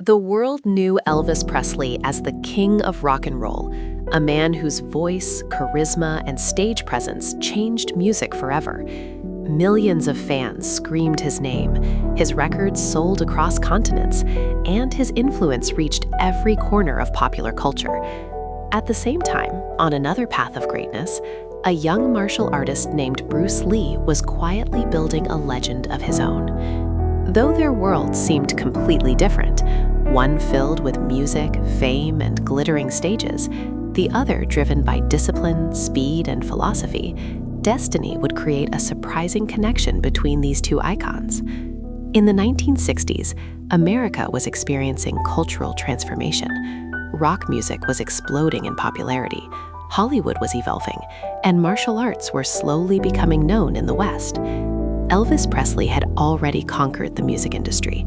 The world knew Elvis Presley as the king of rock and roll, a man whose voice, charisma, and stage presence changed music forever. Millions of fans screamed his name, his records sold across continents, and his influence reached every corner of popular culture. At the same time, on another path of greatness, a young martial artist named Bruce Lee was quietly building a legend of his own. Though their worlds seemed completely different, one filled with music, fame, and glittering stages, the other driven by discipline, speed, and philosophy, destiny would create a surprising connection between these two icons. In the 1960s, America was experiencing cultural transformation. Rock music was exploding in popularity, Hollywood was evolving, and martial arts were slowly becoming known in the West. Elvis Presley had already conquered the music industry.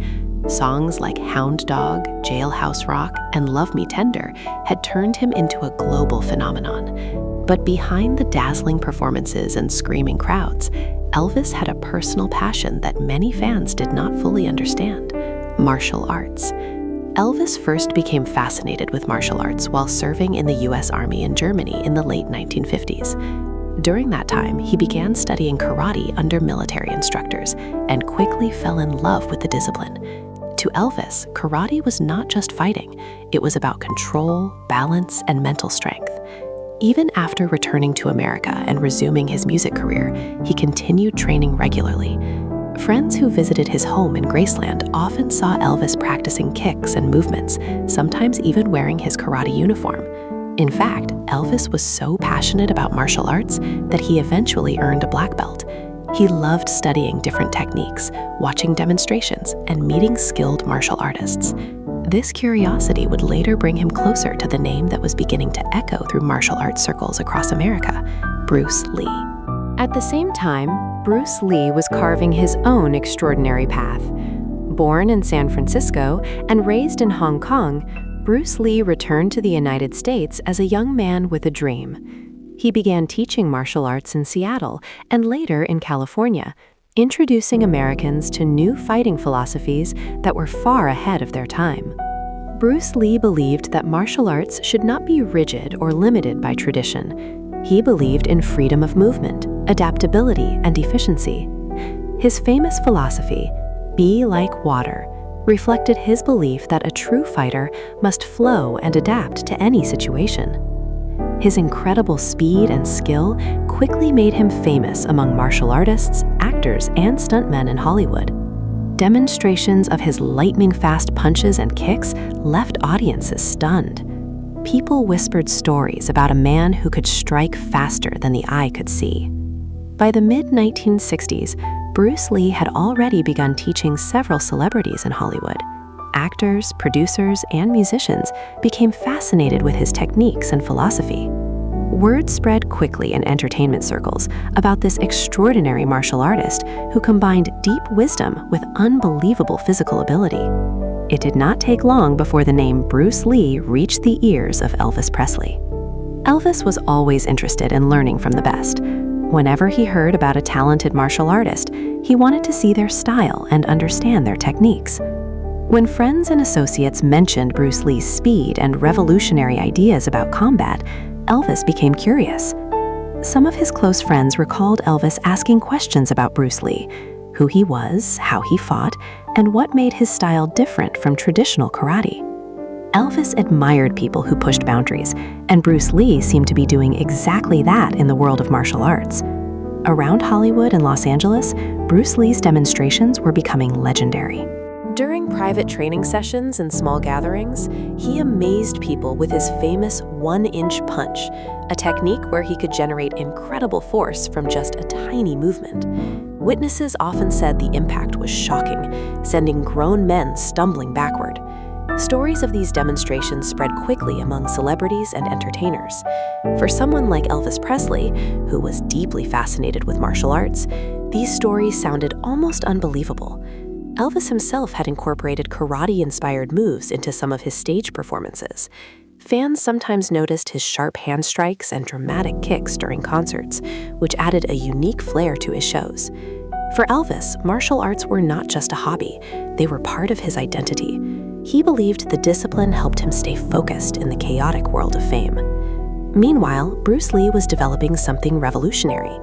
Songs like Hound Dog, Jailhouse Rock, and Love Me Tender had turned him into a global phenomenon. But behind the dazzling performances and screaming crowds, Elvis had a personal passion that many fans did not fully understand: martial arts. Elvis first became fascinated with martial arts while serving in the U.S. Army in Germany in the late 1950s. During that time, he began studying karate under military instructors and quickly fell in love with the discipline. To Elvis, karate was not just fighting, it was about control, balance, and mental strength. Even after returning to America and resuming his music career, he continued training regularly. Friends who visited his home in Graceland often saw Elvis practicing kicks and movements, sometimes even wearing his karate uniform. In fact, Elvis was so passionate about martial arts that he eventually earned a black belt. He loved studying different techniques, watching demonstrations, and meeting skilled martial artists. This curiosity would later bring him closer to the name that was beginning to echo through martial arts circles across America: Bruce Lee. At the same time, Bruce Lee was carving his own extraordinary path. Born in San Francisco and raised in Hong Kong, Bruce Lee returned to the United States as a young man with a dream. He began teaching martial arts in Seattle and later in California, introducing Americans to new fighting philosophies that were far ahead of their time. Bruce Lee believed that martial arts should not be rigid or limited by tradition. He believed in freedom of movement, adaptability, and efficiency. His famous philosophy, "Be like water," reflected his belief that a true fighter must flow and adapt to any situation. His incredible speed and skill quickly made him famous among martial artists, actors, and stuntmen in Hollywood. Demonstrations of his lightning-fast punches and kicks left audiences stunned. People whispered stories about a man who could strike faster than the eye could see. By the mid-1960s, Bruce Lee had already begun teaching several celebrities in Hollywood. Actors, producers, and musicians became fascinated with his techniques and philosophy. Word spread quickly in entertainment circles about this extraordinary martial artist who combined deep wisdom with unbelievable physical ability. It did not take long before the name Bruce Lee reached the ears of Elvis Presley. Elvis was always interested in learning from the best. Whenever he heard about a talented martial artist, he wanted to see their style and understand their techniques. When friends and associates mentioned Bruce Lee's speed and revolutionary ideas about combat, Elvis became curious. Some of his close friends recalled Elvis asking questions about Bruce Lee: who he was, how he fought, and what made his style different from traditional karate. Elvis admired people who pushed boundaries, and Bruce Lee seemed to be doing exactly that in the world of martial arts. Around Hollywood and Los Angeles, Bruce Lee's demonstrations were becoming legendary. During private training sessions and small gatherings, he amazed people with his famous one-inch punch, a technique where he could generate incredible force from just a tiny movement. Witnesses often said the impact was shocking, sending grown men stumbling backward. Stories of these demonstrations spread quickly among celebrities and entertainers. For someone like Elvis Presley, who was deeply fascinated with martial arts, these stories sounded almost unbelievable. Elvis himself had incorporated karate-inspired moves into some of his stage performances. Fans sometimes noticed his sharp hand strikes and dramatic kicks during concerts, which added a unique flair to his shows. For Elvis, martial arts were not just a hobby, they were part of his identity. He believed the discipline helped him stay focused in the chaotic world of fame. Meanwhile, Bruce Lee was developing something revolutionary.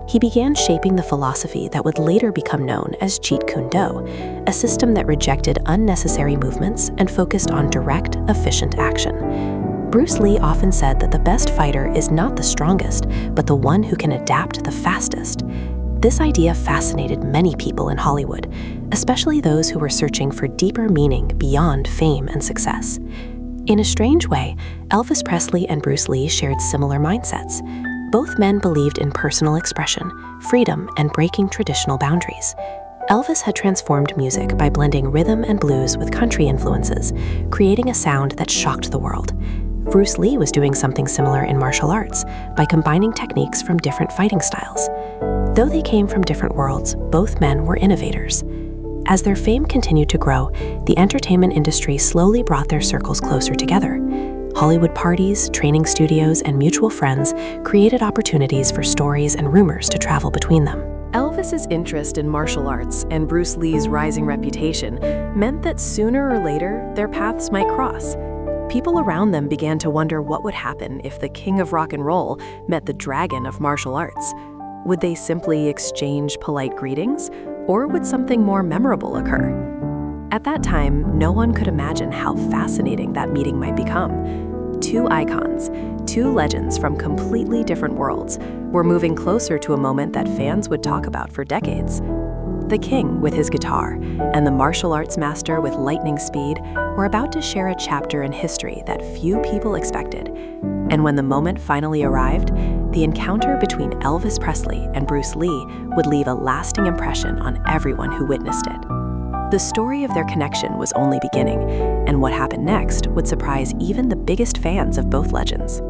He began shaping the philosophy that would later become known as Jeet Kune Do, a system that rejected unnecessary movements and focused on direct, efficient action. Bruce Lee often said that the best fighter is not the strongest, but the one who can adapt the fastest. This idea fascinated many people in Hollywood, especially those who were searching for deeper meaning beyond fame and success. In a strange way, Elvis Presley and Bruce Lee shared similar mindsets. Both men believed in personal expression, freedom, and breaking traditional boundaries. Elvis had transformed music by blending rhythm and blues with country influences, creating a sound that shocked the world. Bruce Lee was doing something similar in martial arts by combining techniques from different fighting styles. Though they came from different worlds, both men were innovators. As their fame continued to grow, the entertainment industry slowly brought their circles closer together. Hollywood parties, training studios, and mutual friends created opportunities for stories and rumors to travel between them. Elvis's interest in martial arts and Bruce Lee's rising reputation meant that sooner or later, their paths might cross. People around them began to wonder what would happen if the king of rock and roll met the dragon of martial arts. Would they simply exchange polite greetings, or would something more memorable occur? At that time, no one could imagine how fascinating that meeting might become. Two icons, two legends from completely different worlds, were moving closer to a moment that fans would talk about for decades. The king with his guitar and the martial arts master with lightning speed were about to share a chapter in history that few people expected. And when the moment finally arrived, the encounter between Elvis Presley and Bruce Lee would leave a lasting impression on everyone who witnessed it. The story of their connection was only beginning, and what happened next would surprise even the biggest fans of both legends.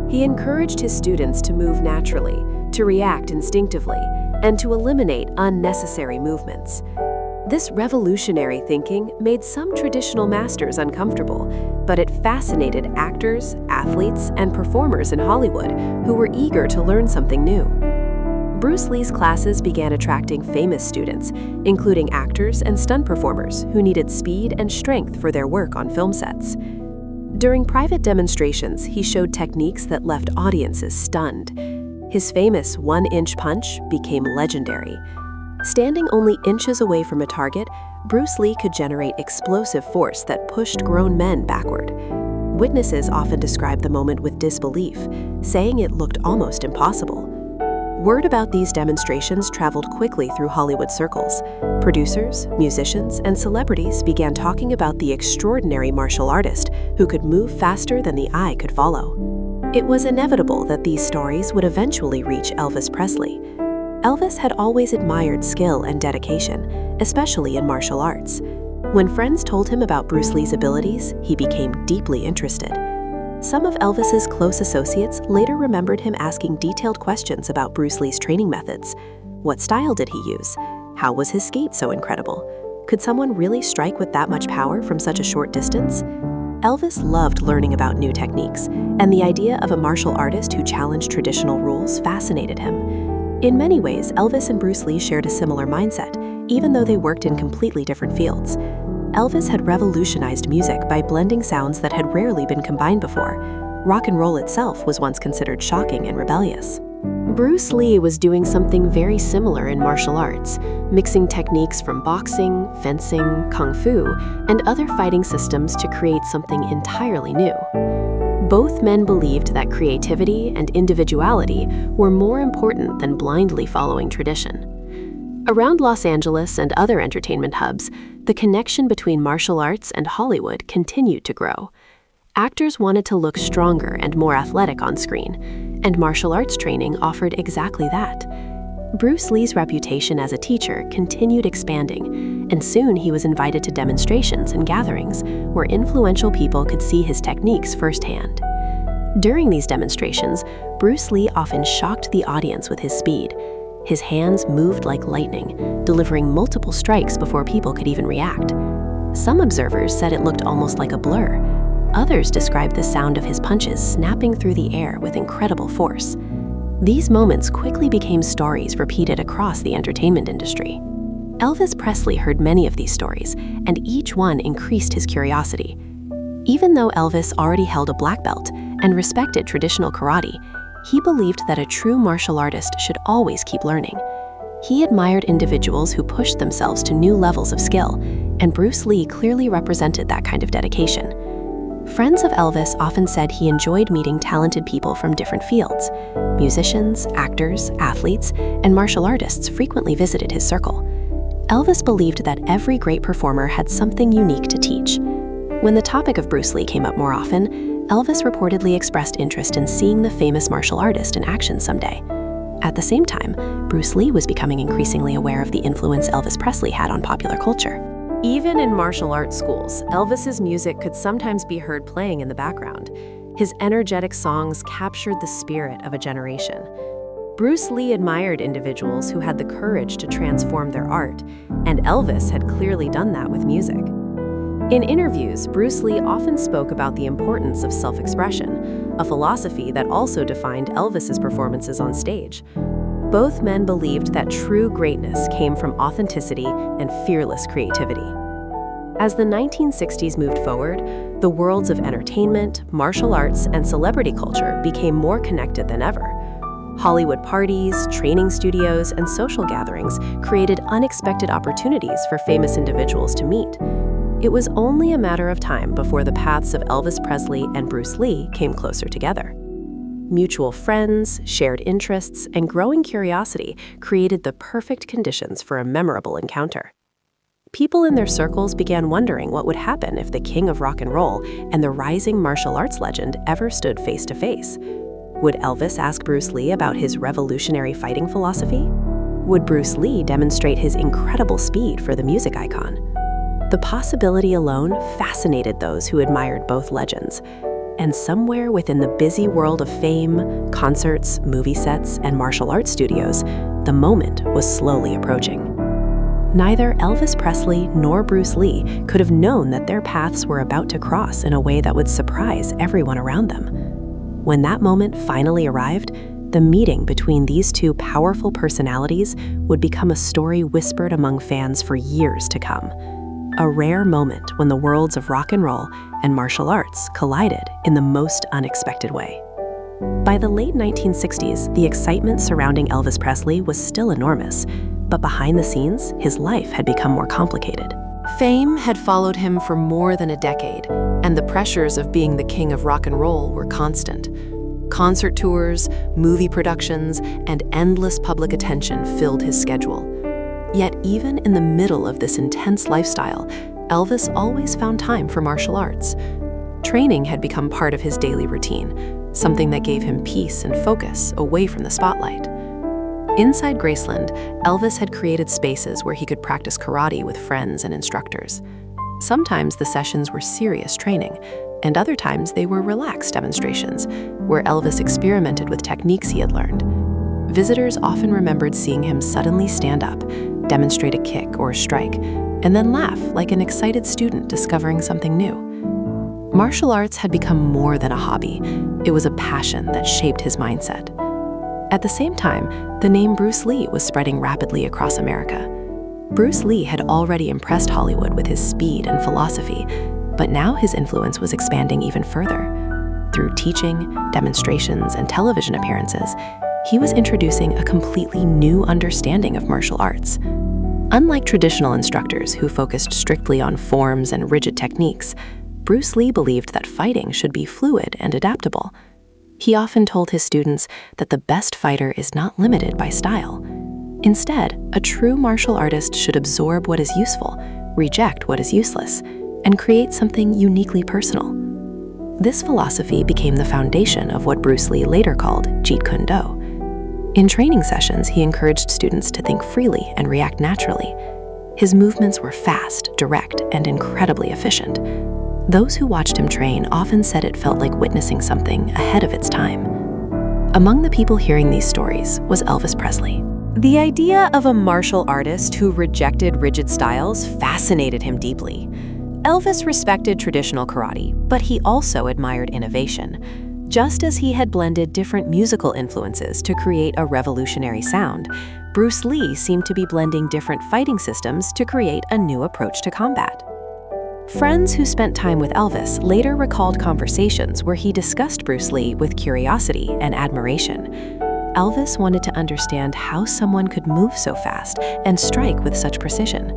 He encouraged his students to move naturally, to react instinctively, and to eliminate unnecessary movements. This revolutionary thinking made some traditional masters uncomfortable, but it fascinated actors, athletes, and performers in Hollywood who were eager to learn something new. Bruce Lee's classes began attracting famous students, including actors and stunt performers who needed speed and strength for their work on film sets. During private demonstrations, he showed techniques that left audiences stunned. His famous one-inch punch became legendary. Standing only inches away from a target, Bruce Lee could generate explosive force that pushed grown men backward. Witnesses often describe the moment with disbelief, saying it looked almost impossible. Word about these demonstrations traveled quickly through Hollywood circles. Producers, musicians, and celebrities began talking about the extraordinary martial artist who could move faster than the eye could follow. It was inevitable that these stories would eventually reach Elvis Presley. Elvis had always admired skill and dedication, especially in martial arts. When friends told him about Bruce Lee's abilities, he became deeply interested. Some of Elvis's close associates later remembered him asking detailed questions about Bruce Lee's training methods. What style did he use? How was his skate so incredible? Could someone really strike with that much power from such a short distance? Elvis loved learning about new techniques, and the idea of a martial artist who challenged traditional rules fascinated him. In many ways, Elvis and Bruce Lee shared a similar mindset, even though they worked in completely different fields. Elvis had revolutionized music by blending sounds that had rarely been combined before. Rock and roll itself was once considered shocking and rebellious. Bruce Lee was doing something very similar in martial arts, mixing techniques from boxing, fencing, kung fu, and other fighting systems to create something entirely new. Both men believed that creativity and individuality were more important than blindly following tradition. Around Los Angeles and other entertainment hubs, the connection between martial arts and Hollywood continued to grow. Actors wanted to look stronger and more athletic on screen, and martial arts training offered exactly that. Bruce Lee's reputation as a teacher continued expanding, and soon he was invited to demonstrations and gatherings where influential people could see his techniques firsthand. During these demonstrations, Bruce Lee often shocked the audience with his speed. His hands moved like lightning, delivering multiple strikes before people could even react. Some observers said it looked almost like a blur. Others described the sound of his punches snapping through the air with incredible force. These moments quickly became stories repeated across the entertainment industry. Elvis Presley heard many of these stories, and each one increased his curiosity. Even though Elvis already held a black belt and respected traditional karate, he believed that a true martial artist should always keep learning. He admired individuals who pushed themselves to new levels of skill, and Bruce Lee clearly represented that kind of dedication. Friends of Elvis often said he enjoyed meeting talented people from different fields. Musicians, actors, athletes, and martial artists frequently visited his circle. Elvis believed that every great performer had something unique to teach. When the topic of Bruce Lee came up more often, Elvis reportedly expressed interest in seeing the famous martial artist in action someday. At the same time, Bruce Lee was becoming increasingly aware of the influence Elvis Presley had on popular culture. Even in martial arts schools, Elvis's music could sometimes be heard playing in the background. His energetic songs captured the spirit of a generation. Bruce Lee admired individuals who had the courage to transform their art, and Elvis had clearly done that with music. In interviews, Bruce Lee often spoke about the importance of self-expression, a philosophy that also defined Elvis's performances on stage. Both men believed that true greatness came from authenticity and fearless creativity. As the 1960s moved forward, the worlds of entertainment, martial arts, and celebrity culture became more connected than ever. Hollywood parties, training studios, and social gatherings created unexpected opportunities for famous individuals to meet. It was only a matter of time before the paths of Elvis Presley and Bruce Lee came closer together. Mutual friends, shared interests, and growing curiosity created the perfect conditions for a memorable encounter. People in their circles began wondering what would happen if the king of rock and roll and the rising martial arts legend ever stood face to face. Would Elvis ask Bruce Lee about his revolutionary fighting philosophy? Would Bruce Lee demonstrate his incredible speed for the music icon? The possibility alone fascinated those who admired both legends. And somewhere within the busy world of fame, concerts, movie sets, and martial arts studios, the moment was slowly approaching. Neither Elvis Presley nor Bruce Lee could have known that their paths were about to cross in a way that would surprise everyone around them. When that moment finally arrived, the meeting between these two powerful personalities would become a story whispered among fans for years to come. A rare moment when the worlds of rock and roll and martial arts collided in the most unexpected way. By the late 1960s, the excitement surrounding Elvis Presley was still enormous, but behind the scenes, his life had become more complicated. Fame had followed him for more than a decade, and the pressures of being the king of rock and roll were constant. Concert tours, movie productions, and endless public attention filled his schedule. Yet even in the middle of this intense lifestyle, Elvis always found time for martial arts. Training had become part of his daily routine, something that gave him peace and focus away from the spotlight. Inside Graceland, Elvis had created spaces where he could practice karate with friends and instructors. Sometimes the sessions were serious training, and other times they were relaxed demonstrations, where Elvis experimented with techniques he had learned. Visitors often remembered seeing him suddenly stand up, demonstrate a kick or a strike, and then laugh like an excited student discovering something new. Martial arts had become more than a hobby. It was a passion that shaped his mindset. At the same time, the name Bruce Lee was spreading rapidly across America. Bruce Lee had already impressed Hollywood with his speed and philosophy, but now his influence was expanding even further. Through teaching, demonstrations, and television appearances, he was introducing a completely new understanding of martial arts. Unlike traditional instructors who focused strictly on forms and rigid techniques, Bruce Lee believed that fighting should be fluid and adaptable. He often told his students that the best fighter is not limited by style. Instead, a true martial artist should absorb what is useful, reject what is useless, and create something uniquely personal. This philosophy became the foundation of what Bruce Lee later called Jeet Kune Do. In training sessions, he encouraged students to think freely and react naturally. His movements were fast, direct, and incredibly efficient. Those who watched him train often said it felt like witnessing something ahead of its time. Among the people hearing these stories was Elvis Presley. The idea of a martial artist who rejected rigid styles fascinated him deeply. Elvis respected traditional karate, but he also admired innovation. Just as he had blended different musical influences to create a revolutionary sound, Bruce Lee seemed to be blending different fighting systems to create a new approach to combat. Friends who spent time with Elvis later recalled conversations where he discussed Bruce Lee with curiosity and admiration. Elvis wanted to understand how someone could move so fast and strike with such precision.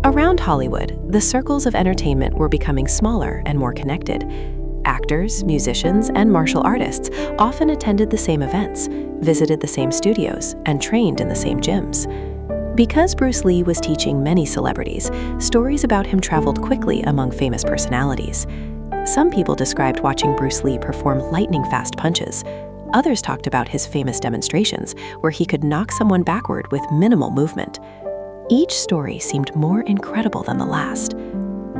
Around Hollywood, the circles of entertainment were becoming smaller and more connected. Actors, musicians, and martial artists often attended the same events, visited the same studios, and trained in the same gyms. Because Bruce Lee was teaching many celebrities, stories about him traveled quickly among famous personalities. Some people described watching Bruce Lee perform lightning-fast punches. Others talked about his famous demonstrations, where he could knock someone backward with minimal movement. Each story seemed more incredible than the last.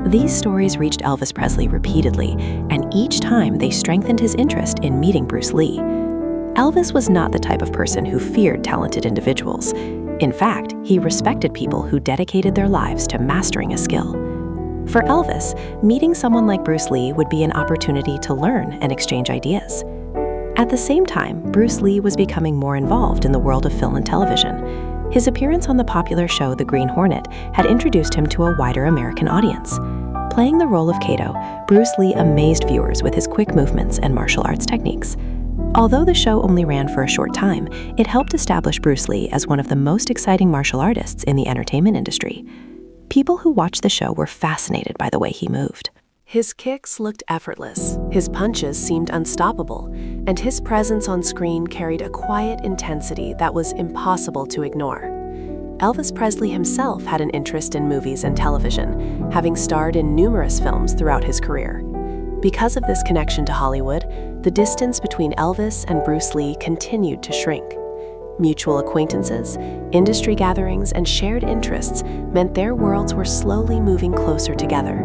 These stories reached Elvis Presley repeatedly, and each time they strengthened his interest in meeting Bruce Lee. Elvis was not the type of person who feared talented individuals. In fact, he respected people who dedicated their lives to mastering a skill. For Elvis, meeting someone like Bruce Lee would be an opportunity to learn and exchange ideas. At the same time, Bruce Lee was becoming more involved in the world of film and television. His appearance on the popular show The Green Hornet had introduced him to a wider American audience. Playing the role of Kato, Bruce Lee amazed viewers with his quick movements and martial arts techniques. Although the show only ran for a short time, it helped establish Bruce Lee as one of the most exciting martial artists in the entertainment industry. People who watched the show were fascinated by the way he moved. His kicks looked effortless, his punches seemed unstoppable, and his presence on screen carried a quiet intensity that was impossible to ignore. Elvis Presley himself had an interest in movies and television, having starred in numerous films throughout his career. Because of this connection to Hollywood, the distance between Elvis and Bruce Lee continued to shrink. Mutual acquaintances, industry gatherings, and shared interests meant their worlds were slowly moving closer together.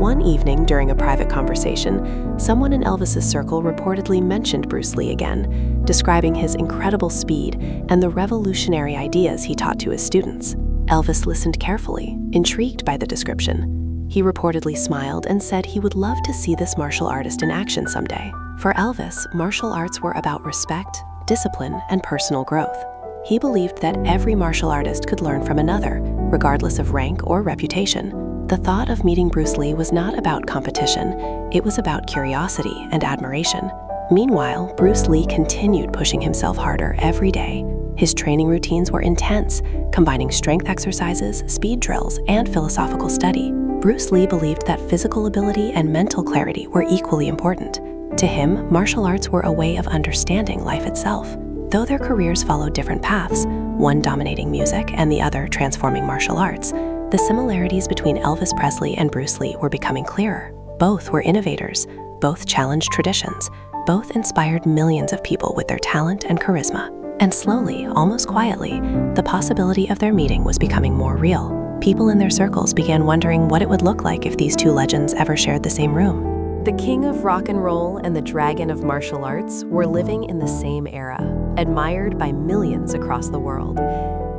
One evening during a private conversation, someone in Elvis's circle reportedly mentioned Bruce Lee again, describing his incredible speed and the revolutionary ideas he taught to his students. Elvis listened carefully, intrigued by the description. He reportedly smiled and said he would love to see this martial artist in action someday. For Elvis, martial arts were about respect, discipline, and personal growth. He believed that every martial artist could learn from another, regardless of rank or reputation. The thought of meeting Bruce Lee was not about competition, it was about curiosity and admiration. Meanwhile, Bruce Lee continued pushing himself harder every day. His training routines were intense, combining strength exercises, speed drills, and philosophical study. Bruce Lee believed that physical ability and mental clarity were equally important. To him, martial arts were a way of understanding life itself. Though their careers followed different paths, one dominating music and the other transforming martial arts, the similarities between Elvis Presley and Bruce Lee were becoming clearer. Both were innovators, both challenged traditions, both inspired millions of people with their talent and charisma. And slowly, almost quietly, the possibility of their meeting was becoming more real. People in their circles began wondering what it would look like if these two legends ever shared the same room. The king of rock and roll and the dragon of martial arts were living in the same era, admired by millions across the world.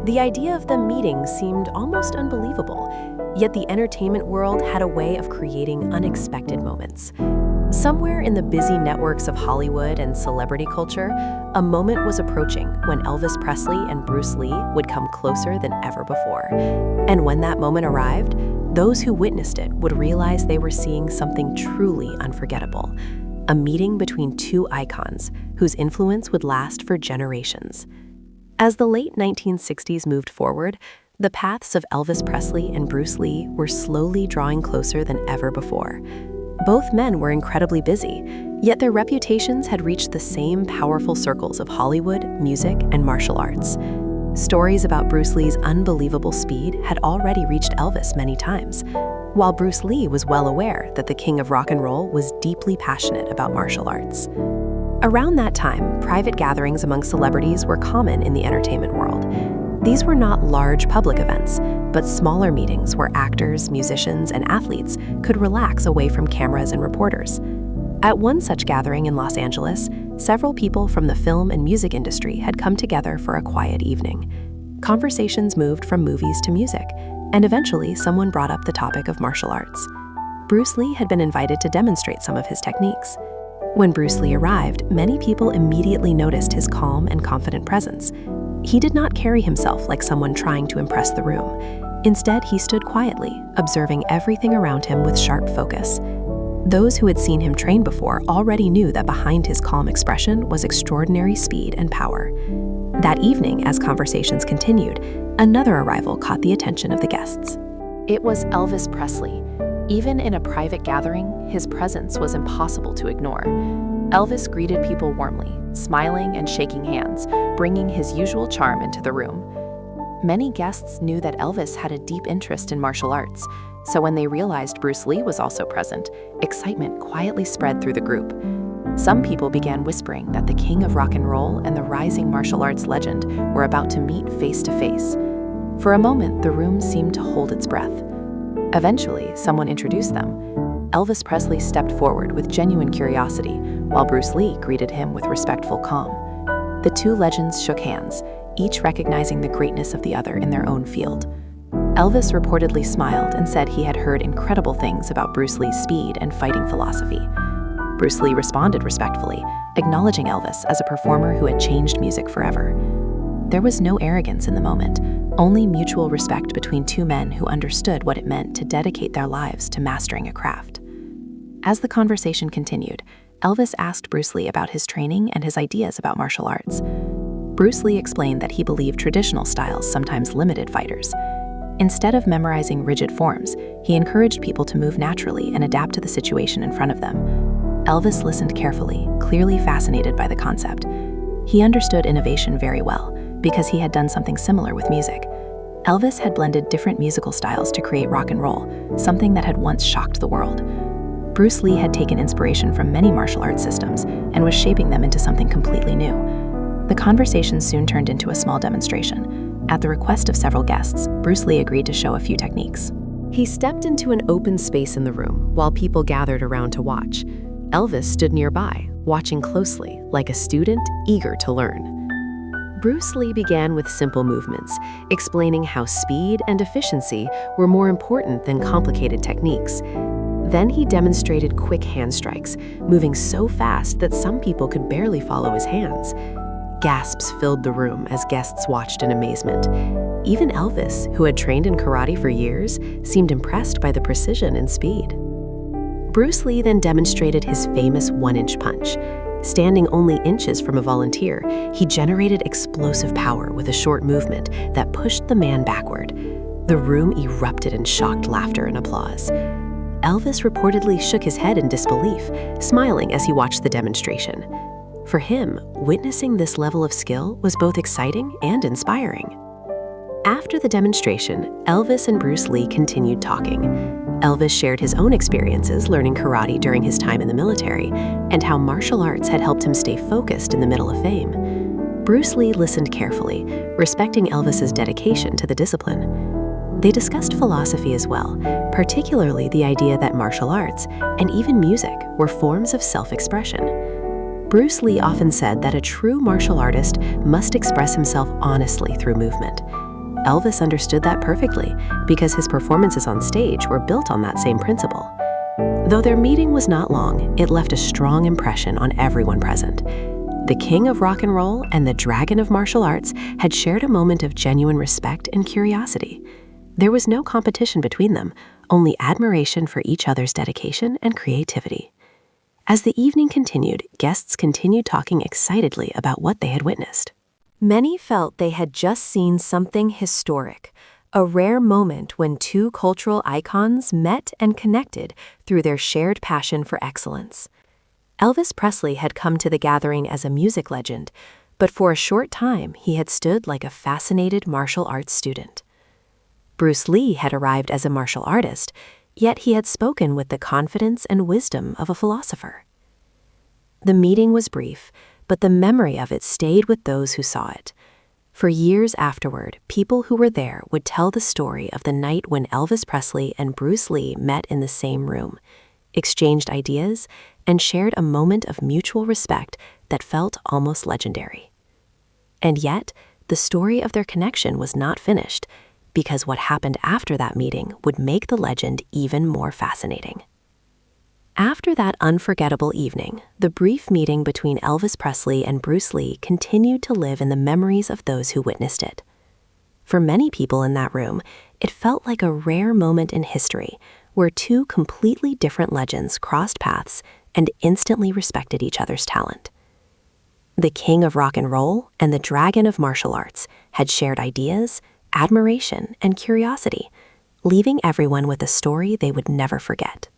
The idea of them meeting seemed almost unbelievable, yet the entertainment world had a way of creating unexpected moments. Somewhere in the busy networks of Hollywood and celebrity culture, a moment was approaching when Elvis Presley and Bruce Lee would come closer than ever before. And when that moment arrived, those who witnessed it would realize they were seeing something truly unforgettable, a meeting between two icons whose influence would last for generations. As the late 1960s moved forward, the paths of Elvis Presley and Bruce Lee were slowly drawing closer than ever before. Both men were incredibly busy, yet their reputations had reached the same powerful circles of Hollywood, music, and martial arts. Stories about Bruce Lee's unbelievable speed had already reached Elvis many times, while Bruce Lee was well aware that the king of rock and roll was deeply passionate about martial arts. Around that time, private gatherings among celebrities were common in the entertainment world. These were not large public events, but smaller meetings where actors, musicians, and athletes could relax away from cameras and reporters. At one such gathering in Los Angeles, several people from the film and music industry had come together for a quiet evening. Conversations moved from movies to music, and eventually someone brought up the topic of martial arts. Bruce Lee had been invited to demonstrate some of his techniques. When Bruce Lee arrived, many people immediately noticed his calm and confident presence. He did not carry himself like someone trying to impress the room. Instead, he stood quietly, observing everything around him with sharp focus. Those who had seen him train before already knew that behind his calm expression was extraordinary speed and power. That evening, as conversations continued, another arrival caught the attention of the guests. It was Elvis Presley. Even in a private gathering, his presence was impossible to ignore. Elvis greeted people warmly, smiling and shaking hands, bringing his usual charm into the room. Many guests knew that Elvis had a deep interest in martial arts, so when they realized Bruce Lee was also present, excitement quietly spread through the group. Some people began whispering that the king of rock and roll and the rising martial arts legend were about to meet face to face. For a moment, the room seemed to hold its breath. Eventually, someone introduced them. Elvis Presley stepped forward with genuine curiosity, while Bruce Lee greeted him with respectful calm. The two legends shook hands, each recognizing the greatness of the other in their own field. Elvis reportedly smiled and said he had heard incredible things about Bruce Lee's speed and fighting philosophy. Bruce Lee responded respectfully, acknowledging Elvis as a performer who had changed music forever. There was no arrogance in the moment, only mutual respect between two men who understood what it meant to dedicate their lives to mastering a craft. As the conversation continued, Elvis asked Bruce Lee about his training and his ideas about martial arts. Bruce Lee explained that he believed traditional styles sometimes limited fighters. Instead of memorizing rigid forms, he encouraged people to move naturally and adapt to the situation in front of them. Elvis listened carefully, clearly fascinated by the concept. He understood innovation very well, because he had done something similar with music. Elvis had blended different musical styles to create rock and roll, something that had once shocked the world. Bruce Lee had taken inspiration from many martial arts systems and was shaping them into something completely new. The conversation soon turned into a small demonstration. At the request of several guests, Bruce Lee agreed to show a few techniques. He stepped into an open space in the room while people gathered around to watch. Elvis stood nearby, watching closely, like a student eager to learn. Bruce Lee began with simple movements, explaining how speed and efficiency were more important than complicated techniques. Then he demonstrated quick hand strikes, moving so fast that some people could barely follow his hands. Gasps filled the room as guests watched in amazement. Even Elvis, who had trained in karate for years, seemed impressed by the precision and speed. Bruce Lee then demonstrated his famous one-inch punch. Standing only inches from a volunteer, he generated explosive power with a short movement that pushed the man backward. The room erupted in shocked laughter and applause. Elvis reportedly shook his head in disbelief, smiling as he watched the demonstration. For him, witnessing this level of skill was both exciting and inspiring. After the demonstration, Elvis and Bruce Lee continued talking. Elvis shared his own experiences learning karate during his time in the military and how martial arts had helped him stay focused in the middle of fame. Bruce Lee listened carefully, respecting Elvis's dedication to the discipline. They discussed philosophy as well, particularly the idea that martial arts and even music were forms of self-expression. Bruce Lee often said that a true martial artist must express himself honestly through movement. Elvis understood that perfectly because his performances on stage were built on that same principle. Though their meeting was not long, it left a strong impression on everyone present. The king of rock and roll and the dragon of martial arts had shared a moment of genuine respect and curiosity. There was no competition between them, only admiration for each other's dedication and creativity. As the evening continued, guests continued talking excitedly about what they had witnessed. Many felt they had just seen something historic, a rare moment when two cultural icons met and connected through their shared passion for excellence. Elvis Presley had come to the gathering as a music legend, but for a short time he had stood like a fascinated martial arts student. Bruce Lee had arrived as a martial artist, yet he had spoken with the confidence and wisdom of a philosopher. The meeting was brief, but the memory of it stayed with those who saw it. For years afterward, people who were there would tell the story of the night when Elvis Presley and Bruce Lee met in the same room, exchanged ideas, and shared a moment of mutual respect that felt almost legendary. And yet, the story of their connection was not finished, because what happened after that meeting would make the legend even more fascinating. After that unforgettable evening, the brief meeting between Elvis Presley and Bruce Lee continued to live in the memories of those who witnessed it. For many people in that room, it felt like a rare moment in history where two completely different legends crossed paths and instantly respected each other's talent. The king of rock and roll and the dragon of martial arts had shared ideas, admiration, and curiosity, leaving everyone with a story they would never forget.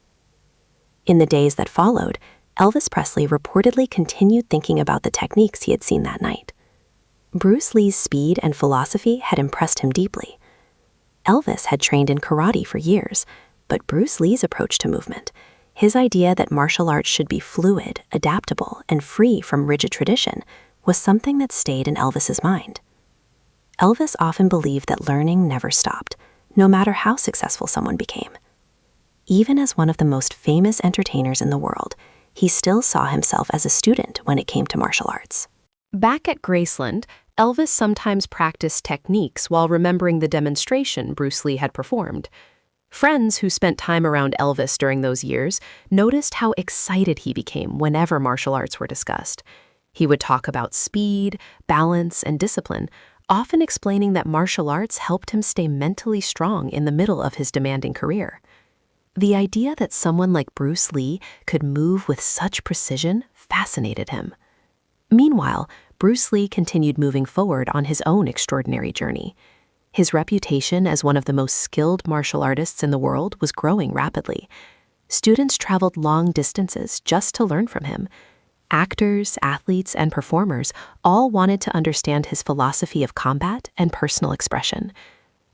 In the days that followed, Elvis Presley reportedly continued thinking about the techniques he had seen that night. Bruce Lee's speed and philosophy had impressed him deeply. Elvis had trained in karate for years, but Bruce Lee's approach to movement, his idea that martial arts should be fluid, adaptable, and free from rigid tradition, was something that stayed in Elvis's mind. Elvis often believed that learning never stopped, no matter how successful someone became. Even as one of the most famous entertainers in the world, he still saw himself as a student when it came to martial arts. Back at Graceland, Elvis sometimes practiced techniques while remembering the demonstration Bruce Lee had performed. Friends who spent time around Elvis during those years noticed how excited he became whenever martial arts were discussed. He would talk about speed, balance, and discipline, often explaining that martial arts helped him stay mentally strong in the middle of his demanding career. The idea that someone like Bruce Lee could move with such precision fascinated him. Meanwhile, Bruce Lee continued moving forward on his own extraordinary journey. His reputation as one of the most skilled martial artists in the world was growing rapidly. Students traveled long distances just to learn from him. Actors, athletes, and performers all wanted to understand his philosophy of combat and personal expression.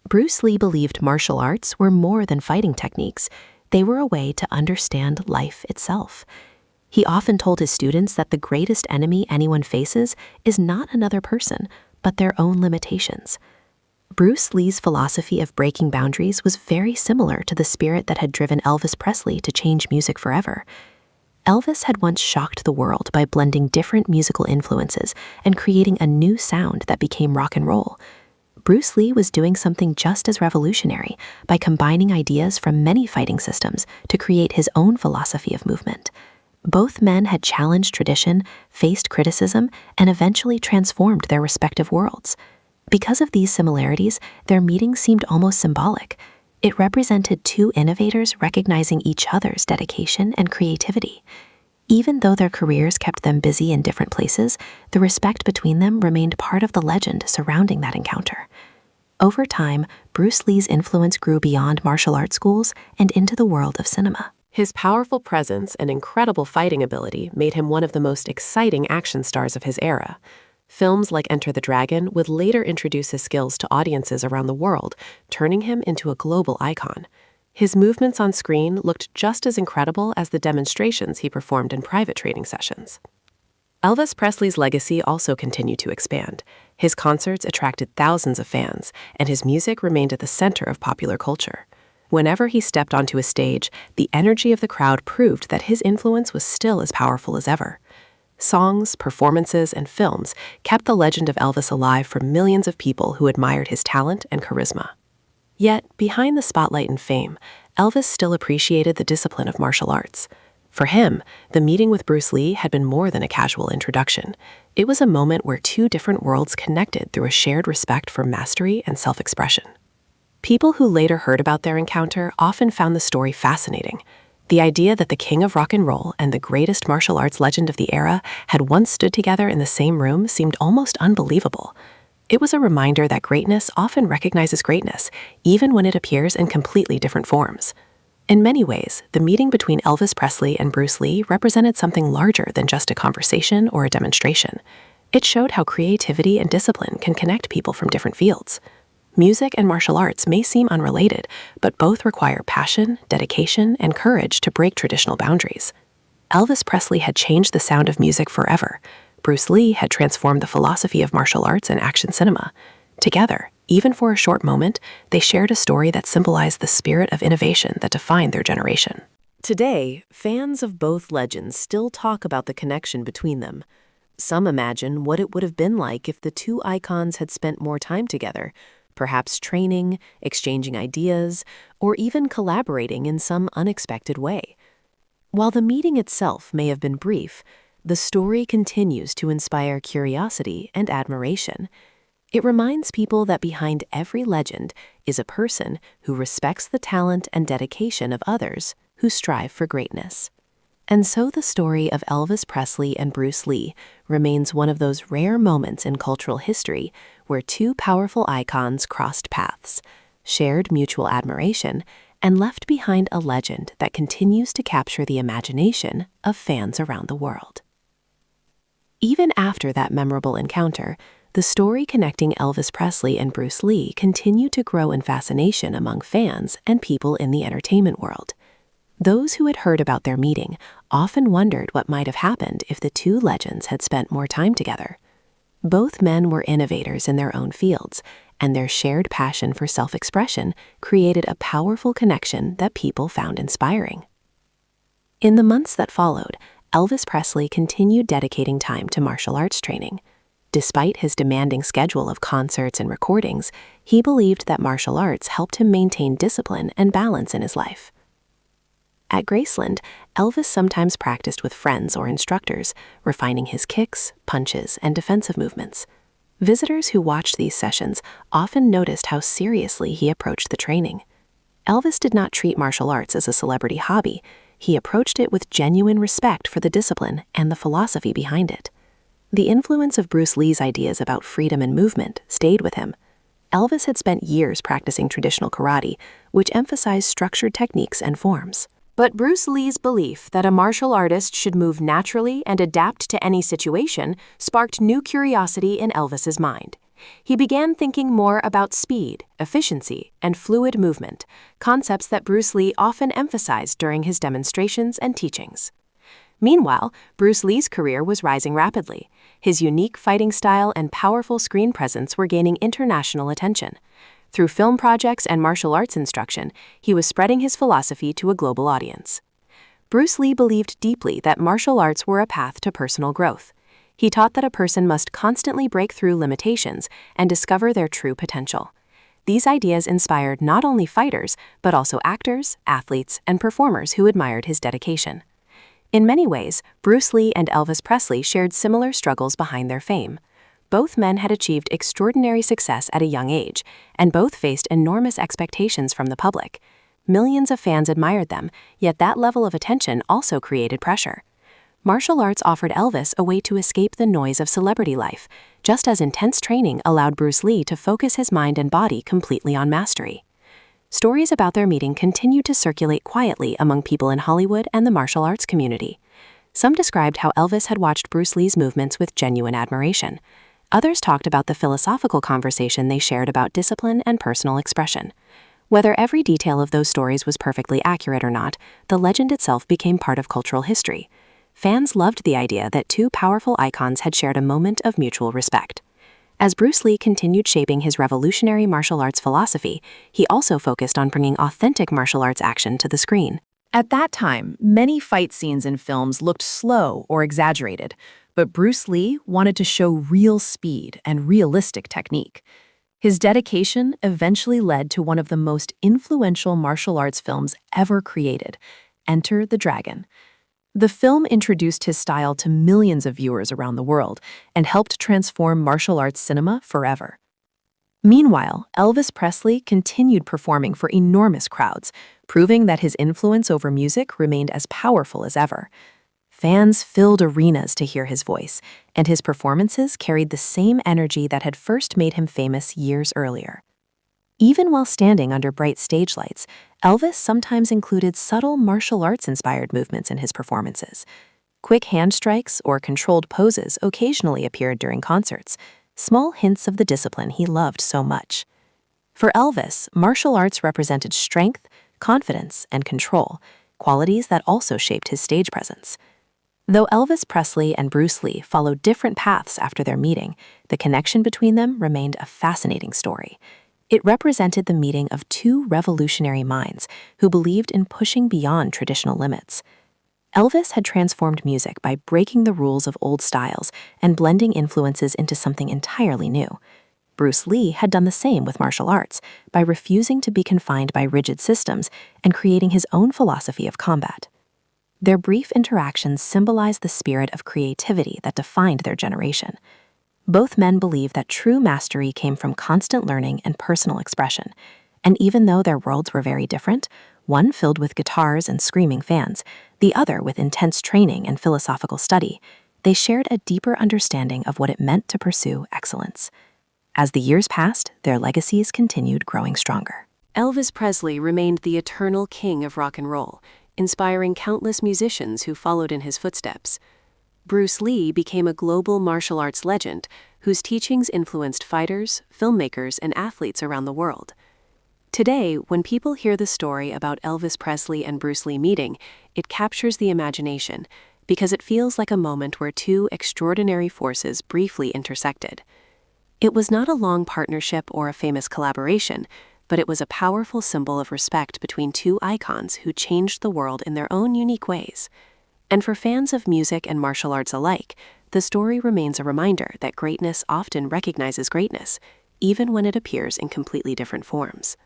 Bruce Lee believed martial arts were more than fighting techniques. They were a way to understand life itself. He often told his students that the greatest enemy anyone faces is not another person, but their own limitations. Bruce Lee's philosophy of breaking boundaries was very similar to the spirit that had driven Elvis Presley to change music forever. Elvis had once shocked the world by blending different musical influences and creating a new sound that became rock and roll. Bruce Lee was doing something just as revolutionary by combining ideas from many fighting systems to create his own philosophy of movement. Both men had challenged tradition, faced criticism, and eventually transformed their respective worlds. Because of these similarities, their meeting seemed almost symbolic. It represented two innovators recognizing each other's dedication and creativity. Even though their careers kept them busy in different places, the respect between them remained part of the legend surrounding that encounter. Over time, Bruce Lee's influence grew beyond martial arts schools and into the world of cinema. His powerful presence and incredible fighting ability made him one of the most exciting action stars of his era. Films like Enter the Dragon would later introduce his skills to audiences around the world, turning him into a global icon. His movements on screen looked just as incredible as the demonstrations he performed in private training sessions. Elvis Presley's legacy also continued to expand. His concerts attracted thousands of fans, and his music remained at the center of popular culture. Whenever he stepped onto a stage, the energy of the crowd proved that his influence was still as powerful as ever. Songs, performances, and films kept the legend of Elvis alive for millions of people who admired his talent and charisma. Yet, behind the spotlight and fame, Elvis still appreciated the discipline of martial arts. For him, the meeting with Bruce Lee had been more than a casual introduction. It was a moment where two different worlds connected through a shared respect for mastery and self-expression. People who later heard about their encounter often found the story fascinating. The idea that the king of rock and roll and the greatest martial arts legend of the era had once stood together in the same room seemed almost unbelievable. It was a reminder that greatness often recognizes greatness, even when it appears in completely different forms. In many ways, the meeting between Elvis Presley and Bruce Lee represented something larger than just a conversation or a demonstration. It showed how creativity and discipline can connect people from different fields. Music and martial arts may seem unrelated, but both require passion, dedication, and courage to break traditional boundaries. Elvis Presley had changed the sound of music forever. Bruce Lee had transformed the philosophy of martial arts and action cinema. Together, even for a short moment, they shared a story that symbolized the spirit of innovation that defined their generation. Today, fans of both legends still talk about the connection between them. Some imagine what it would have been like if the two icons had spent more time together, perhaps training, exchanging ideas, or even collaborating in some unexpected way. While the meeting itself may have been brief, the story continues to inspire curiosity and admiration. It reminds people that behind every legend is a person who respects the talent and dedication of others who strive for greatness. And so the story of Elvis Presley and Bruce Lee remains one of those rare moments in cultural history where two powerful icons crossed paths, shared mutual admiration, and left behind a legend that continues to capture the imagination of fans around the world. Even after that memorable encounter, the story connecting Elvis Presley and Bruce Lee continued to grow in fascination among fans and people in the entertainment world. Those who had heard about their meeting often wondered what might have happened if the two legends had spent more time together. Both men were innovators in their own fields, and their shared passion for self-expression created a powerful connection that people found inspiring. In the months that followed, Elvis Presley continued dedicating time to martial arts training. Despite his demanding schedule of concerts and recordings, he believed that martial arts helped him maintain discipline and balance in his life. At Graceland, Elvis sometimes practiced with friends or instructors, refining his kicks, punches, and defensive movements. Visitors who watched these sessions often noticed how seriously he approached the training. Elvis did not treat martial arts as a celebrity hobby. He approached it with genuine respect for the discipline and the philosophy behind it. The influence of Bruce Lee's ideas about freedom and movement stayed with him. Elvis had spent years practicing traditional karate, which emphasized structured techniques and forms. But Bruce Lee's belief that a martial artist should move naturally and adapt to any situation sparked new curiosity in Elvis's mind. He began thinking more about speed, efficiency, and fluid movement, concepts that Bruce Lee often emphasized during his demonstrations and teachings. Meanwhile, Bruce Lee's career was rising rapidly. His unique fighting style and powerful screen presence were gaining international attention. Through film projects and martial arts instruction, he was spreading his philosophy to a global audience. Bruce Lee believed deeply that martial arts were a path to personal growth. He taught that a person must constantly break through limitations and discover their true potential. These ideas inspired not only fighters, but also actors, athletes, and performers who admired his dedication. In many ways, Bruce Lee and Elvis Presley shared similar struggles behind their fame. Both men had achieved extraordinary success at a young age, and both faced enormous expectations from the public. Millions of fans admired them, yet that level of attention also created pressure. Martial arts offered Elvis a way to escape the noise of celebrity life, just as intense training allowed Bruce Lee to focus his mind and body completely on mastery. Stories about their meeting continued to circulate quietly among people in Hollywood and the martial arts community. Some described how Elvis had watched Bruce Lee's movements with genuine admiration. Others talked about the philosophical conversation they shared about discipline and personal expression. Whether every detail of those stories was perfectly accurate or not, the legend itself became part of cultural history. Fans loved the idea that two powerful icons had shared a moment of mutual respect. As Bruce Lee continued shaping his revolutionary martial arts philosophy, he also focused on bringing authentic martial arts action to the screen. At that time, many fight scenes in films looked slow or exaggerated, but Bruce Lee wanted to show real speed and realistic technique. His dedication eventually led to one of the most influential martial arts films ever created, Enter the Dragon. The film introduced his style to millions of viewers around the world and helped transform martial arts cinema forever. Meanwhile, Elvis Presley continued performing for enormous crowds, proving that his influence over music remained as powerful as ever. Fans filled arenas to hear his voice, and his performances carried the same energy that had first made him famous years earlier. Even while standing under bright stage lights, Elvis sometimes included subtle martial arts-inspired movements in his performances. Quick hand strikes or controlled poses occasionally appeared during concerts, small hints of the discipline he loved so much. For Elvis, martial arts represented strength, confidence, and control, qualities that also shaped his stage presence. Though Elvis Presley and Bruce Lee followed different paths after their meeting, the connection between them remained a fascinating story. It represented the meeting of two revolutionary minds who believed in pushing beyond traditional limits. Elvis had transformed music by breaking the rules of old styles and blending influences into something entirely new. Bruce Lee had done the same with martial arts by refusing to be confined by rigid systems and creating his own philosophy of combat. Their brief interactions symbolized the spirit of creativity that defined their generation. Both men believed that true mastery came from constant learning and personal expression, and even though their worlds were very different, one filled with guitars and screaming fans, the other with intense training and philosophical study, they shared a deeper understanding of what it meant to pursue excellence. As the years passed, their legacies continued growing stronger. Elvis Presley remained the eternal king of rock and roll, inspiring countless musicians who followed in his footsteps. Bruce Lee became a global martial arts legend whose teachings influenced fighters, filmmakers, and athletes around the world. Today, when people hear the story about Elvis Presley and Bruce Lee meeting, it captures the imagination because it feels like a moment where two extraordinary forces briefly intersected. It was not a long partnership or a famous collaboration, but it was a powerful symbol of respect between two icons who changed the world in their own unique ways. And for fans of music and martial arts alike, the story remains a reminder that greatness often recognizes greatness, even when it appears in completely different forms.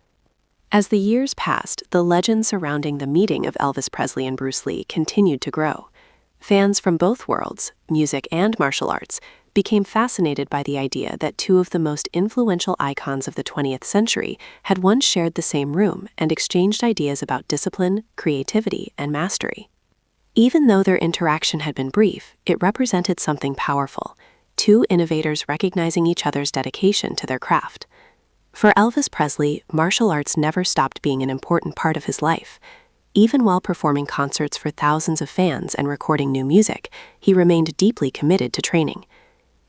As the years passed, the legend surrounding the meeting of Elvis Presley and Bruce Lee continued to grow. Fans from both worlds, music and martial arts, became fascinated by the idea that two of the most influential icons of the 20th century had once shared the same room and exchanged ideas about discipline, creativity, and mastery. Even though their interaction had been brief, it represented something powerful, two innovators recognizing each other's dedication to their craft. For Elvis Presley, martial arts never stopped being an important part of his life. Even while performing concerts for thousands of fans and recording new music, he remained deeply committed to training.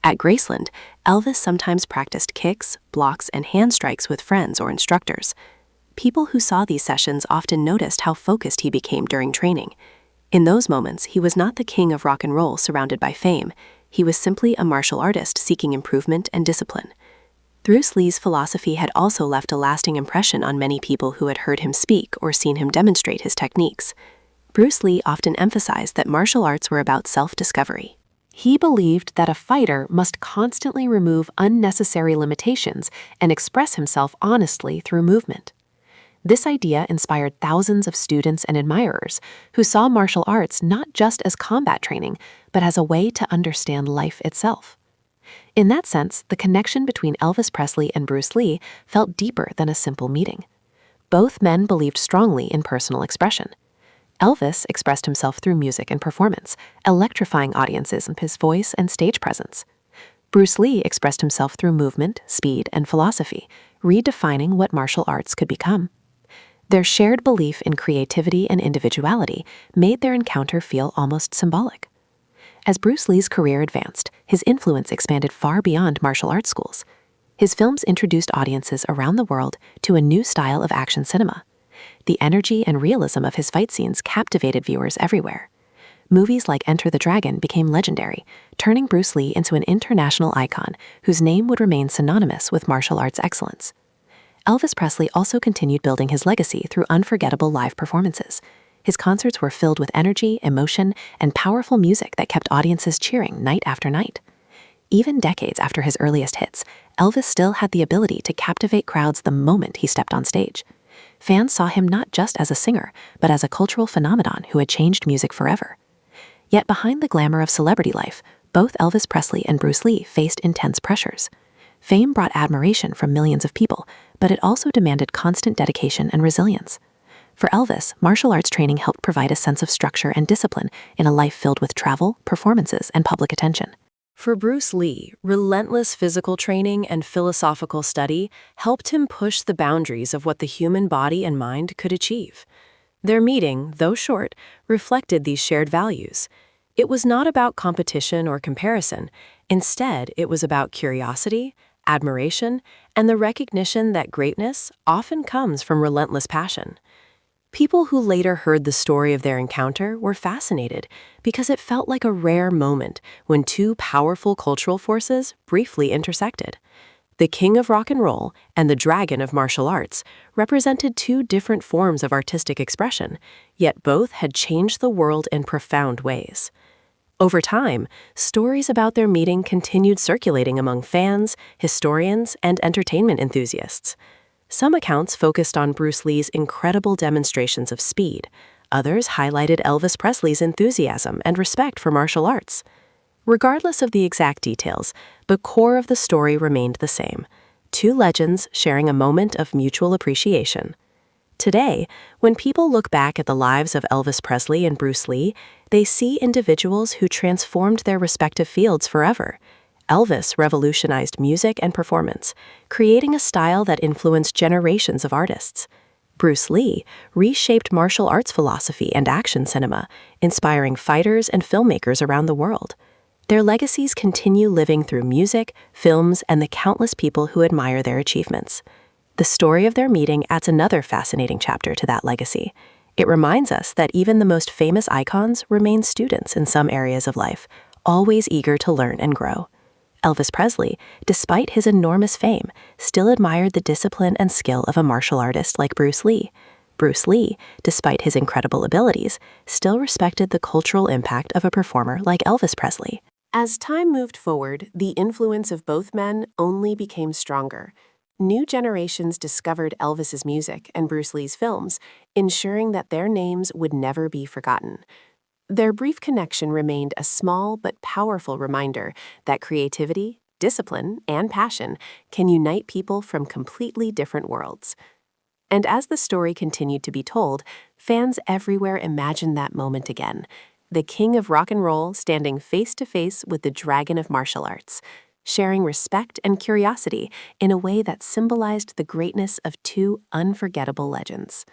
At Graceland, Elvis sometimes practiced kicks, blocks, and hand strikes with friends or instructors. People who saw these sessions often noticed how focused he became during training. In those moments, he was not the king of rock and roll surrounded by fame. He was simply a martial artist seeking improvement and discipline. Bruce Lee's philosophy had also left a lasting impression on many people who had heard him speak or seen him demonstrate his techniques. Bruce Lee often emphasized that martial arts were about self-discovery. He believed that a fighter must constantly remove unnecessary limitations and express himself honestly through movement. This idea inspired thousands of students and admirers who saw martial arts not just as combat training, but as a way to understand life itself. In that sense, the connection between Elvis Presley and Bruce Lee felt deeper than a simple meeting. Both men believed strongly in personal expression. Elvis expressed himself through music and performance, electrifying audiences with his voice and stage presence. Bruce Lee expressed himself through movement, speed, and philosophy, redefining what martial arts could become. Their shared belief in creativity and individuality made their encounter feel almost symbolic. As Bruce Lee's career advanced, his influence expanded far beyond martial arts schools. His films introduced audiences around the world to a new style of action cinema. The energy and realism of his fight scenes captivated viewers everywhere. Movies like Enter the Dragon became legendary, turning Bruce Lee into an international icon whose name would remain synonymous with martial arts excellence. Elvis Presley also continued building his legacy through unforgettable live performances. His concerts were filled with energy, emotion, and powerful music that kept audiences cheering night after night. Even decades after his earliest hits, Elvis still had the ability to captivate crowds the moment he stepped on stage. Fans saw him not just as a singer, but as a cultural phenomenon who had changed music forever. Yet behind the glamour of celebrity life, both Elvis Presley and Bruce Lee faced intense pressures. Fame brought admiration from millions of people, but it also demanded constant dedication and resilience. For Elvis, martial arts training helped provide a sense of structure and discipline in a life filled with travel, performances, and public attention. For Bruce Lee, relentless physical training and philosophical study helped him push the boundaries of what the human body and mind could achieve. Their meeting, though short, reflected these shared values. It was not about competition or comparison. Instead, it was about curiosity, admiration, and the recognition that greatness often comes from relentless passion. People who later heard the story of their encounter were fascinated because it felt like a rare moment when two powerful cultural forces briefly intersected. The king of rock and roll and the dragon of martial arts represented two different forms of artistic expression, yet both had changed the world in profound ways. Over time, stories about their meeting continued circulating among fans, historians, and entertainment enthusiasts. Some accounts focused on Bruce Lee's incredible demonstrations of speed. Others highlighted Elvis Presley's enthusiasm and respect for martial arts. Regardless of the exact details, the core of the story remained the same: two legends sharing a moment of mutual appreciation. Today, when people look back at the lives of Elvis Presley and Bruce Lee, they see individuals who transformed their respective fields forever. Elvis revolutionized music and performance, creating a style that influenced generations of artists. Bruce Lee reshaped martial arts philosophy and action cinema, inspiring fighters and filmmakers around the world. Their legacies continue living through music, films, and the countless people who admire their achievements. The story of their meeting adds another fascinating chapter to that legacy. It reminds us that even the most famous icons remain students in some areas of life, always eager to learn and grow. Elvis Presley, despite his enormous fame, still admired the discipline and skill of a martial artist like Bruce Lee. Bruce Lee, despite his incredible abilities, still respected the cultural impact of a performer like Elvis Presley. As time moved forward, the influence of both men only became stronger. New generations discovered Elvis's music and Bruce Lee's films, ensuring that their names would never be forgotten. Their brief connection remained a small but powerful reminder that creativity, discipline, and passion can unite people from completely different worlds. And as the story continued to be told, fans everywhere imagined that moment again: the king of rock and roll standing face to face with the dragon of martial arts, sharing respect and curiosity in a way that symbolized the greatness of two unforgettable legends.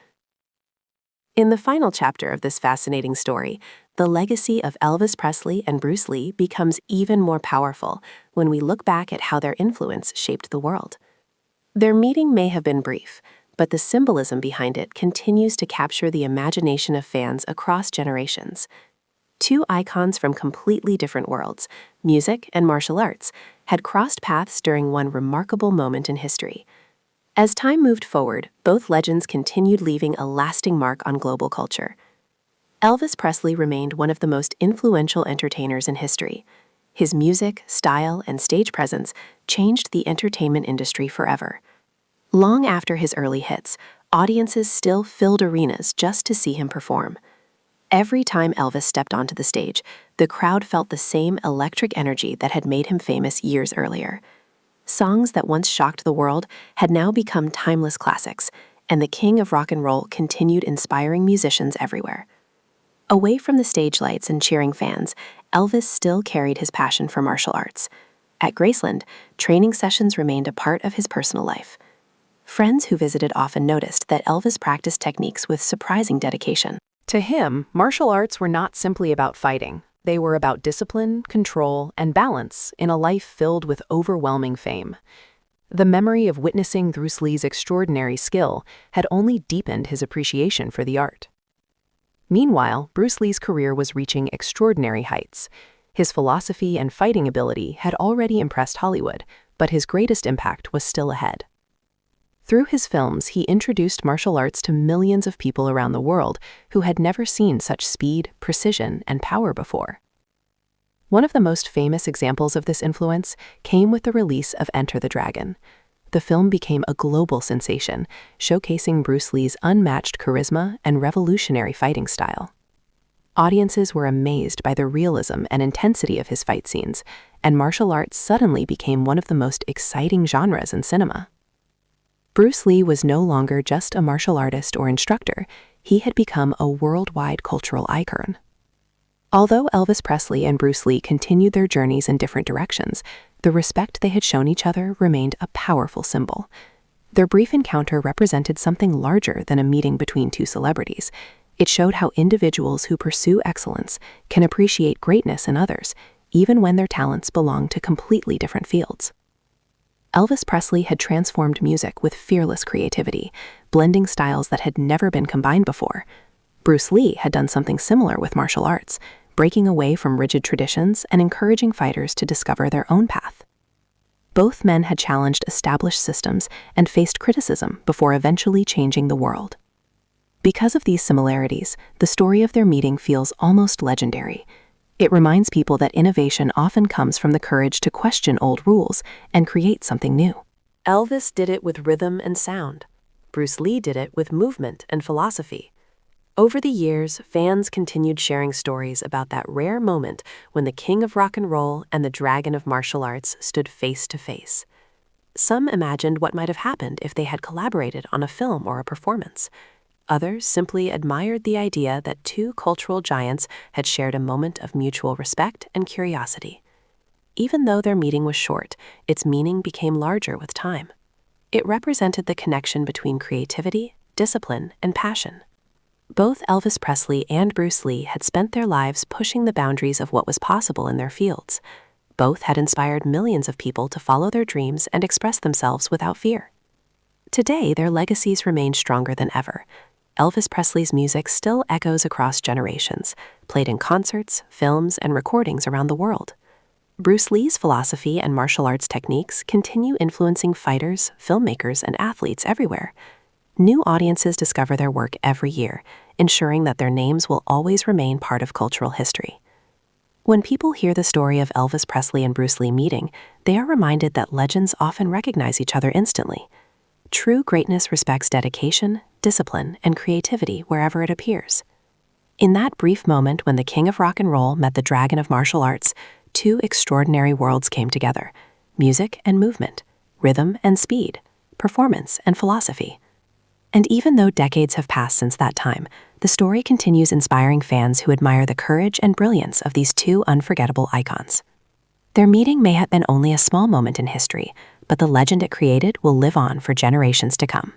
In the final chapter of this fascinating story, the legacy of Elvis Presley and Bruce Lee becomes even more powerful when we look back at how their influence shaped the world. Their meeting may have been brief, but the symbolism behind it continues to capture the imagination of fans across generations. Two icons from completely different worlds, music and martial arts, had crossed paths during one remarkable moment in history. As time moved forward, both legends continued leaving a lasting mark on global culture. Elvis Presley remained one of the most influential entertainers in history. His music, style, and stage presence changed the entertainment industry forever. Long after his early hits, audiences still filled arenas just to see him perform. Every time Elvis stepped onto the stage, the crowd felt the same electric energy that had made him famous years earlier. Songs that once shocked the world had now become timeless classics, and the king of rock and roll continued inspiring musicians everywhere. Away from the stage lights and cheering fans, Elvis still carried his passion for martial arts. At Graceland, training sessions remained a part of his personal life. Friends who visited often noticed that Elvis practiced techniques with surprising dedication. To him, martial arts were not simply about fighting. They were about discipline, control, and balance in a life filled with overwhelming fame. The memory of witnessing Bruce Lee's extraordinary skill had only deepened his appreciation for the art. Meanwhile, Bruce Lee's career was reaching extraordinary heights. His philosophy and fighting ability had already impressed Hollywood, but his greatest impact was still ahead. Through his films, he introduced martial arts to millions of people around the world who had never seen such speed, precision, and power before. One of the most famous examples of this influence came with the release of Enter the Dragon. The film became a global sensation, showcasing Bruce Lee's unmatched charisma and revolutionary fighting style. Audiences were amazed by the realism and intensity of his fight scenes, and martial arts suddenly became one of the most exciting genres in cinema. Bruce Lee was no longer just a martial artist or instructor, he had become a worldwide cultural icon. Although Elvis Presley and Bruce Lee continued their journeys in different directions, the respect they had shown each other remained a powerful symbol. Their brief encounter represented something larger than a meeting between two celebrities. It showed how individuals who pursue excellence can appreciate greatness in others, even when their talents belong to completely different fields. Elvis Presley had transformed music with fearless creativity, blending styles that had never been combined before. Bruce Lee had done something similar with martial arts, breaking away from rigid traditions and encouraging fighters to discover their own path. Both men had challenged established systems and faced criticism before eventually changing the world. Because of these similarities, the story of their meeting feels almost legendary. It reminds people that innovation often comes from the courage to question old rules and create something new. Elvis did it with rhythm and sound. Bruce Lee did it with movement and philosophy. Over the years, fans continued sharing stories about that rare moment when the king of rock and roll and the dragon of martial arts stood face to face. Some imagined what might have happened if they had collaborated on a film or a performance. Others simply admired the idea that two cultural giants had shared a moment of mutual respect and curiosity. Even though their meeting was short, its meaning became larger with time. It represented the connection between creativity, discipline, and passion. Both Elvis Presley and Bruce Lee had spent their lives pushing the boundaries of what was possible in their fields. Both had inspired millions of people to follow their dreams and express themselves without fear. Today, their legacies remain stronger than ever. Elvis Presley's music still echoes across generations, played in concerts, films, and recordings around the world. Bruce Lee's philosophy and martial arts techniques continue influencing fighters, filmmakers, and athletes everywhere. New audiences discover their work every year, ensuring that their names will always remain part of cultural history. When people hear the story of Elvis Presley and Bruce Lee meeting, they are reminded that legends often recognize each other instantly. True greatness respects dedication, discipline, and creativity wherever it appears. In that brief moment when the king of rock and roll met the dragon of martial arts, two extraordinary worlds came together: music and movement, rhythm and speed, performance and philosophy. And even though decades have passed since that time, the story continues inspiring fans who admire the courage and brilliance of these two unforgettable icons. Their meeting may have been only a small moment in history, but the legend it created will live on for generations to come.